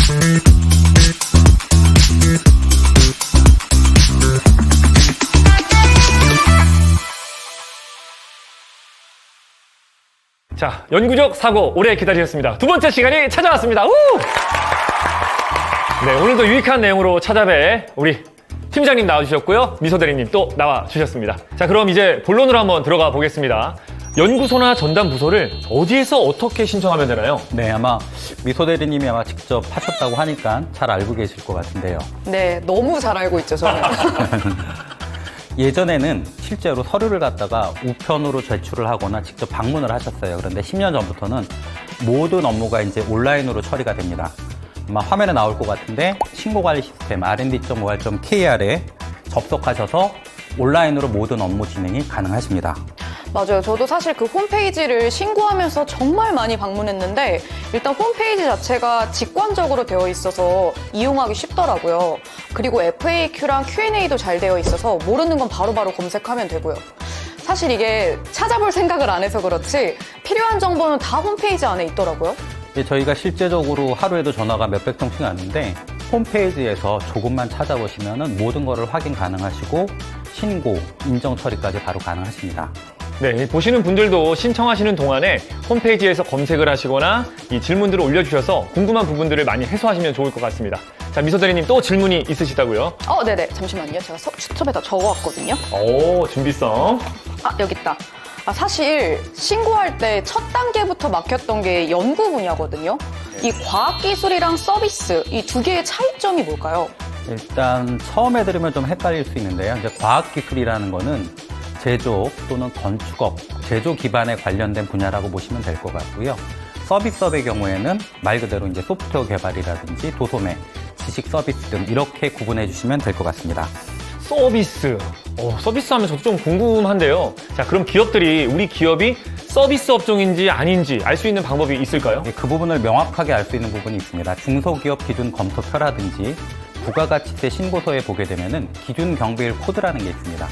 자, 연구적 사고 오래 기다리셨습니다. 두 번째 시간이 찾아왔습니다. 우! 네, 오늘도 유익한 내용으로 찾아뵐 우리 팀장님 나와주셨고요. 미소대리님 또 나와주셨습니다. 자, 그럼 이제 본론으로 한번 들어가 보겠습니다. 연구소나 전담부서를 어디에서 어떻게 신청하면 되나요? 네, 아마 미소대리님이 아마 직접 하셨다고 하니까 잘 알고 계실 것 같은데요. 네, 너무 잘 알고 있죠, 저는. 예전에는 실제로 서류를 갖다가 우편으로 제출을 하거나 직접 방문을 하셨어요. 그런데 10년 전부터는 모든 업무가 이제 온라인으로 처리가 됩니다. 아마 화면에 나올 것 같은데 신고관리 시스템 rnd.or.kr에 접속하셔서 온라인으로 모든 업무 진행이 가능하십니다. 맞아요. 저도 사실 그 홈페이지를 신고하면서 정말 많이 방문했는데 일단 홈페이지 자체가 직관적으로 되어 있어서 이용하기 쉽더라고요. 그리고 FAQ랑 Q&A도 잘 되어 있어서 모르는 건 바로바로 검색하면 되고요. 사실 이게 찾아볼 생각을 안 해서 그렇지 필요한 정보는 다 홈페이지 안에 있더라고요. 저희가 실제적으로 하루에도 전화가 몇백 통씩 왔는데 홈페이지에서 조금만 찾아보시면 모든 거를 확인 가능하시고 신고, 인정 처리까지 바로 가능하십니다. 네, 보시는 분들도 신청하시는 동안에 홈페이지에서 검색을 하시거나 이 질문들을 올려주셔서 궁금한 부분들을 많이 해소하시면 좋을 것 같습니다. 자, 미소대리님 또 질문이 있으시다고요? 네네. 잠시만요. 제가 수첩에다 적어왔거든요. 오, 준비성. 여기 있다. 사실 신고할 때 첫 단계부터 막혔던 게 연구 분야거든요. 이 과학기술이랑 서비스, 이 두 개의 차이점이 뭘까요? 일단 처음에 들으면 좀 헷갈릴 수 있는데요. 이제 과학기술이라는 거는 제조 또는 건축업, 제조 기반에 관련된 분야라고 보시면 될 것 같고요. 서비스업의 경우에는 말 그대로 이제 소프트웨어 개발이라든지 도소매, 지식 서비스 등 이렇게 구분해 주시면 될 것 같습니다. 서비스. 서비스 하면 저도 좀 궁금한데요. 자, 그럼 기업들이 우리 기업이 서비스 업종인지 아닌지 알 수 있는 방법이 있을까요? 그 부분을 명확하게 알 수 있는 부분이 있습니다. 중소기업 기준 검토표라든지 부가가치세 신고서에 보게 되면은 기준 경비일 코드라는 게 있습니다.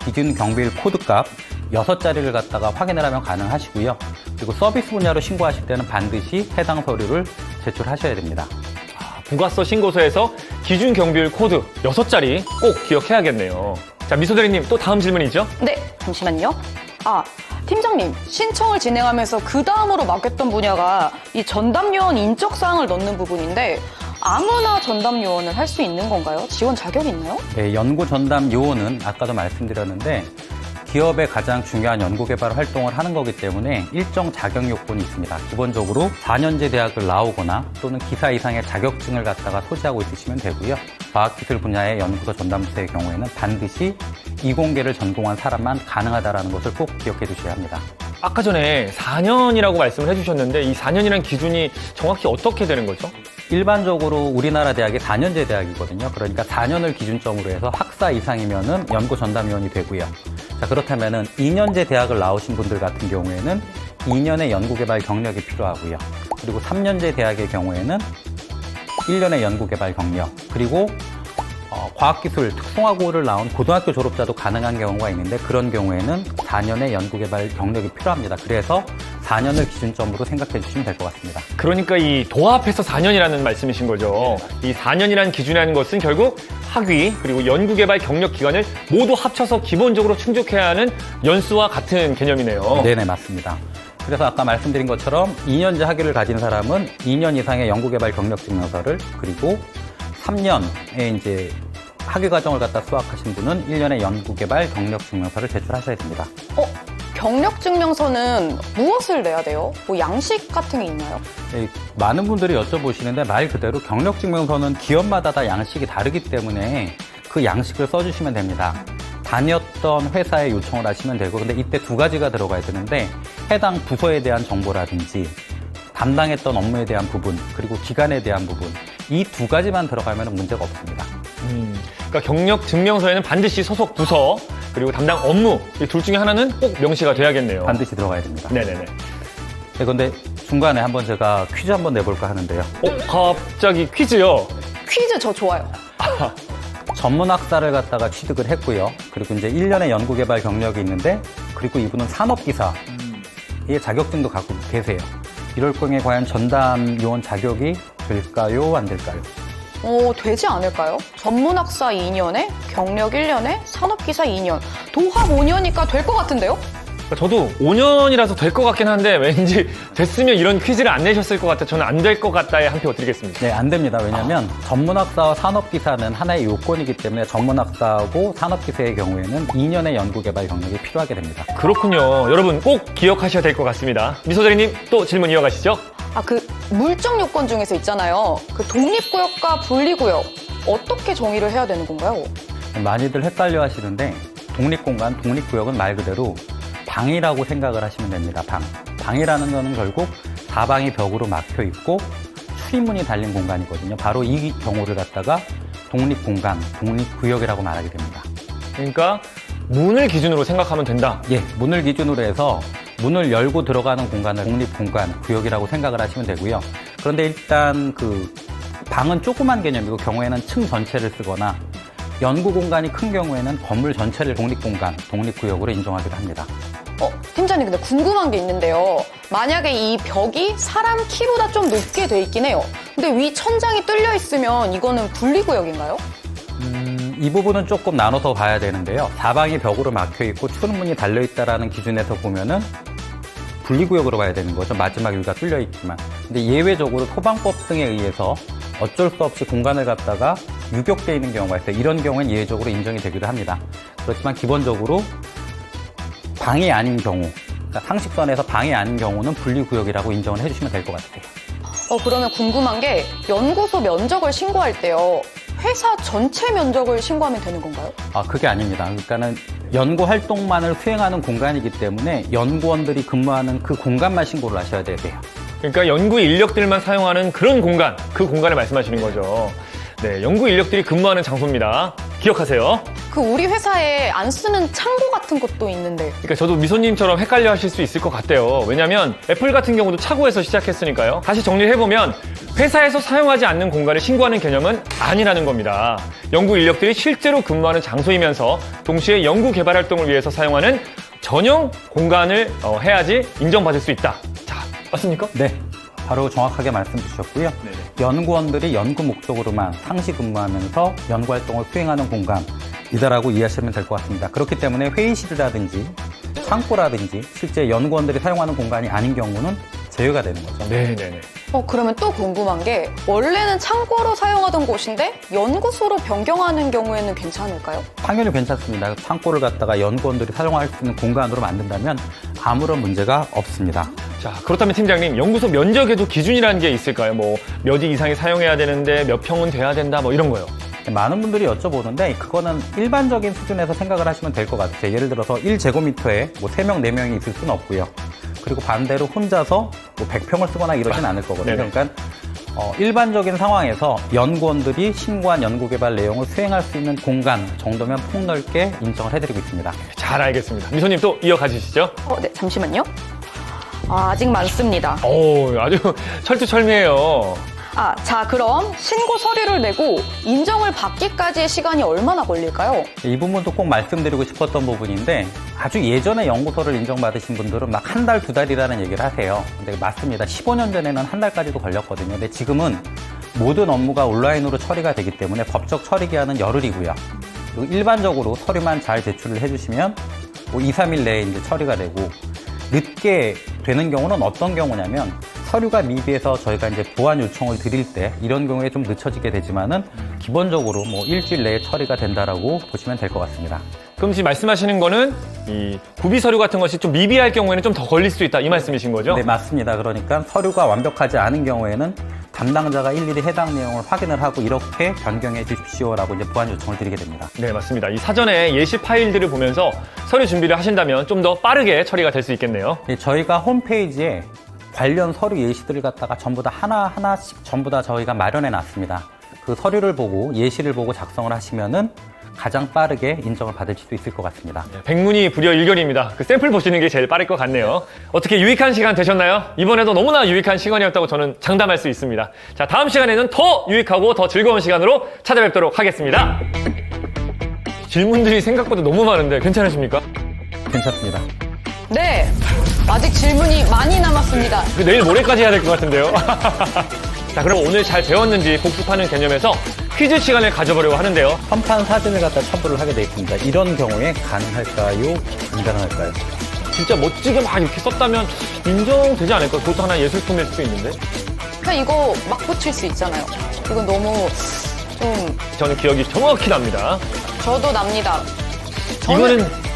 기준 경비일 코드 값 6자리를 갖다가 확인을 하면 가능하시고요. 그리고 서비스 분야로 신고하실 때는 반드시 해당 서류를 제출하셔야 됩니다. 부가세 신고서에서 기준 경비율 코드 6자리 꼭 기억해야겠네요. 자, 미소대리님 또 다음 질문이죠? 네, 잠시만요. 팀장님, 신청을 진행하면서 그 다음으로 맡겼던 분야가 이 전담요원 인적사항을 넣는 부분인데 아무나 전담요원을 할 수 있는 건가요? 지원 자격이 있나요? 네, 연구 전담 요원은 아까도 말씀드렸는데 기업의 가장 중요한 연구개발 활동을 하는 거기 때문에 일정 자격 요건이 있습니다. 기본적으로 4년제 대학을 나오거나 또는 기사 이상의 자격증을 갖다가 소지하고 있으시면 되고요. 과학기술 분야의 연구소 전담부서의 경우에는 반드시 이공계를 전공한 사람만 가능하다는 것을 꼭 기억해 두셔야 합니다. 아까 전에 4년이라고 말씀을 해주셨는데 이 4년이라는 기준이 정확히 어떻게 되는 거죠? 일반적으로 우리나라 대학이 4년제 대학이거든요. 그러니까 4년을 기준점으로 해서 학사 이상이면은 연구 전담위원이 되고요. 자, 그렇다면은 2년제 대학을 나오신 분들 같은 경우에는 2년의 연구개발 경력이 필요하고요. 그리고 3년제 대학의 경우에는 1년의 연구개발 경력, 그리고 과학기술 특성화고를 나온 고등학교 졸업자도 가능한 경우가 있는데 그런 경우에는 4년의 연구개발 경력이 필요합니다. 그래서 4년을 기준점으로 생각해 주시면 될 것 같습니다. 그러니까 이 도합해서 4년이라는 말씀이신 거죠. 이 4년이라는 기준이라는 것은 결국 학위 그리고 연구개발 경력 기간을 모두 합쳐서 기본적으로 충족해야 하는 연수와 같은 개념이네요. 네네, 맞습니다. 그래서 아까 말씀드린 것처럼 2년제 학위를 가진 사람은 2년 이상의 연구개발 경력 증명서를, 그리고 3년에 이제 학위 과정을 갖다 수학하신 분은 1년의 연구개발 경력 증명서를 제출하셔야 됩니다. 경력 증명서는 무엇을 내야 돼요? 뭐 양식 같은 게 있나요? 네, 많은 분들이 여쭤보시는데 말 그대로 경력 증명서는 기업마다 다 양식이 다르기 때문에 그 양식을 써주시면 됩니다. 다녔던 회사에 요청을 하시면 되고, 근데 이때 두 가지가 들어가야 되는데 해당 부서에 대한 정보라든지 담당했던 업무에 대한 부분, 그리고 기간에 대한 부분, 이 두 가지만 들어가면 문제가 없습니다. 그러니까 경력 증명서에는 반드시 소속 부서 그리고 담당 업무 이 둘 중에 하나는 꼭 명시가 돼야겠네요. 반드시 들어가야 됩니다. 네네네. 네, 근데 중간에 한번 제가 퀴즈 한번 내볼까 하는데요. 갑자기 퀴즈요? 퀴즈 저 좋아요. 전문학사를 갖다가 취득을 했고요. 그리고 이제 1년의 연구개발 경력이 있는데, 그리고 이분은 산업기사의 자격증도 갖고 계세요. 이럴 경우에 과연 전담 요원 자격이 될까요? 안 될까요? 되지 않을까요? 전문학사 2년에 경력 1년에 산업기사 2년, 도합 5년이니까 될 것 같은데요? 저도 5년이라서 될 것 같긴 한데 왠지 됐으면 이런 퀴즈를 안 내셨을 것 같아. 저는 안 될 것 같다에 한 표 드리겠습니다. 네, 안 됩니다. 왜냐하면 전문학사와 산업기사는 하나의 요건이기 때문에 전문학사하고 산업기사의 경우에는 2년의 연구개발 경력이 필요하게 됩니다. 그렇군요. 여러분 꼭 기억하셔야 될 것 같습니다. 미소대리님 또 질문 이어가시죠. 그 물적 요건 중에서 있잖아요. 그 독립구역과 분리구역, 어떻게 정의를 해야 되는 건가요? 많이들 헷갈려 하시는데 독립공간, 독립구역은 말 그대로 방이라고 생각을 하시면 됩니다. 방이라는 거는 결국 사방이 벽으로 막혀 있고 출입문이 달린 공간이거든요. 바로 이 경우를 갖다가 독립공간, 독립구역이라고 말하게 됩니다. 그러니까 문을 기준으로 생각하면 된다. 예, 문을 기준으로 해서 문을 열고 들어가는 공간을 독립공간, 구역이라고 생각을 하시면 되고요. 그런데 일단 그 방은 조그만 개념이고 경우에는 층 전체를 쓰거나 연구 공간이 큰 경우에는 건물 전체를 독립공간, 독립구역으로 인정하기도 합니다. 팀장님, 근데 궁금한 게 있는데요. 만약에 이 벽이 사람 키보다 좀 높게 돼 있긴 해요. 근데 위 천장이 뚫려 있으면 이거는 분리구역인가요? 이 부분은 조금 나눠서 봐야 되는데요. 사방이 벽으로 막혀 있고 출입문이 달려 있다라는 기준에서 보면은 분리구역으로 봐야 되는 거죠. 마지막 위가 뚫려 있지만. 근데 예외적으로 소방법 등에 의해서 어쩔 수 없이 공간을 갖다가 유격되어 있는 경우가 있어요. 이런 경우엔 예외적으로 인정이 되기도 합니다. 그렇지만 기본적으로 방이 아닌 경우, 그러니까 상식선에서 방이 아닌 경우는 분리구역이라고 인정을 해주시면 될 것 같아요. 그러면 궁금한 게 연구소 면적을 신고할 때요. 회사 전체 면적을 신고하면 되는 건가요? 그게 아닙니다. 그러니까는 연구 활동만을 수행하는 공간이기 때문에 연구원들이 근무하는 그 공간만 신고를 하셔야 돼요. 그러니까 연구 인력들만 사용하는 그런 공간, 그 공간을 말씀하시는 거죠. 네, 연구 인력들이 근무하는 장소입니다. 기억하세요. 우리 회사에 안 쓰는 창고 같은 것도 있는데. 그러니까 저도 미소님처럼 헷갈려 하실 수 있을 것 같아요. 왜냐하면 애플 같은 경우도 차고에서 시작했으니까요. 다시 정리를 해보면 회사에서 사용하지 않는 공간을 신고하는 개념은 아니라는 겁니다. 연구 인력들이 실제로 근무하는 장소이면서 동시에 연구 개발 활동을 위해서 사용하는 전용 공간을 해야지 인정받을 수 있다. 자, 맞습니까? 네. 바로 정확하게 말씀 주셨고요. 네네. 연구원들이 연구 목적으로만 상시 근무하면서 연구 활동을 수행하는 공간이다라고 이해하시면 될 것 같습니다. 그렇기 때문에 회의실이라든지 창고라든지 실제 연구원들이 사용하는 공간이 아닌 경우는 제외가 되는 거죠. 네네네. 그러면 또 궁금한 게 원래는 창고로 사용하던 곳인데 연구소로 변경하는 경우에는 괜찮을까요? 당연히 괜찮습니다. 창고를 갖다가 연구원들이 사용할 수 있는 공간으로 만든다면 아무런 문제가 없습니다. 자, 그렇다면 팀장님, 연구소 면적에도 기준이라는 게 있을까요? 몇 이상이 사용해야 되는데 몇 평은 돼야 된다, 이런 거요. 많은 분들이 여쭤보는데 그거는 일반적인 수준에서 생각을 하시면 될 것 같아요. 예를 들어서 1제곱미터에 3명, 4명이 있을 수는 없고요. 그리고 반대로 혼자서 100평을 쓰거나 이러진 않을 거거든요. 네네. 그러니까 일반적인 상황에서 연구원들이 신고한 연구개발 내용을 수행할 수 있는 공간 정도면 폭넓게 인정을 해드리고 있습니다. 잘 알겠습니다. 미소님 또 이어가 주시죠. 네, 잠시만요. 아직 많습니다. 아주 철두철미해요. 자, 그럼 신고 서류를 내고 인정을 받기까지의 시간이 얼마나 걸릴까요? 이 부분도 꼭 말씀드리고 싶었던 부분인데 아주 예전에 연구소를 인정받으신 분들은 막 한 달, 두 달이라는 얘기를 하세요. 근데 맞습니다. 15년 전에는 한 달까지도 걸렸거든요. 근데 지금은 모든 업무가 온라인으로 처리가 되기 때문에 법적 처리 기한은 열흘이고요. 그리고 일반적으로 서류만 잘 제출을 해주시면 2, 3일 내에 이제 처리가 되고 늦게 되는 경우는 어떤 경우냐면 서류가 미비해서 저희가 이제 보완 요청을 드릴 때 이런 경우에 좀 늦춰지게 되지만은 기본적으로 일주일 내에 처리가 된다라고 보시면 될 것 같습니다. 그럼 지금 말씀하시는 거는 이 구비 서류 같은 것이 좀 미비할 경우에는 좀 더 걸릴 수 있다 이 말씀이신 거죠? 네, 맞습니다. 그러니까 서류가 완벽하지 않은 경우에는 담당자가 일일이 해당 내용을 확인을 하고 이렇게 변경해 주십시오라고 이제 보완 요청을 드리게 됩니다. 네, 맞습니다. 이 사전에 예시 파일들을 보면서 서류 준비를 하신다면 좀 더 빠르게 처리가 될 수 있겠네요. 네, 저희가 홈페이지에 관련 서류 예시들을 갖다가 전부 다 하나하나씩 전부 다 저희가 마련해 놨습니다. 그 서류를 보고 예시를 보고 작성을 하시면은 가장 빠르게 인정을 받을 수 있을 것 같습니다. 백문이 불여일견입니다. 그 샘플 보시는 게 제일 빠를 것 같네요. 어떻게 유익한 시간 되셨나요? 이번에도 너무나 유익한 시간이었다고 저는 장담할 수 있습니다. 자, 다음 시간에는 더 유익하고 더 즐거운 시간으로 찾아뵙도록 하겠습니다. 질문들이 생각보다 너무 많은데 괜찮으십니까? 괜찮습니다. 네, 아직 질문이 많이 남았습니다. 내일 모레까지 해야 될 것 같은데요. 자, 그럼 오늘 잘 배웠는지 복습하는 개념에서 퀴즈 시간을 가져보려고 하는데요. 현판 사진을 갖다 첨부를 하게 돼 있습니다. 이런 경우에 가능할까요? 불가능할까요? 진짜 멋지게 막 이렇게 썼다면 인정되지 않을까요? 그것도 하나의 예술품일 수도 있는데. 그냥 이거 막 붙일 수 있잖아요. 이건 너무 좀 저는 기억이 정확히 납니다. 저도 납니다. 저는 이거는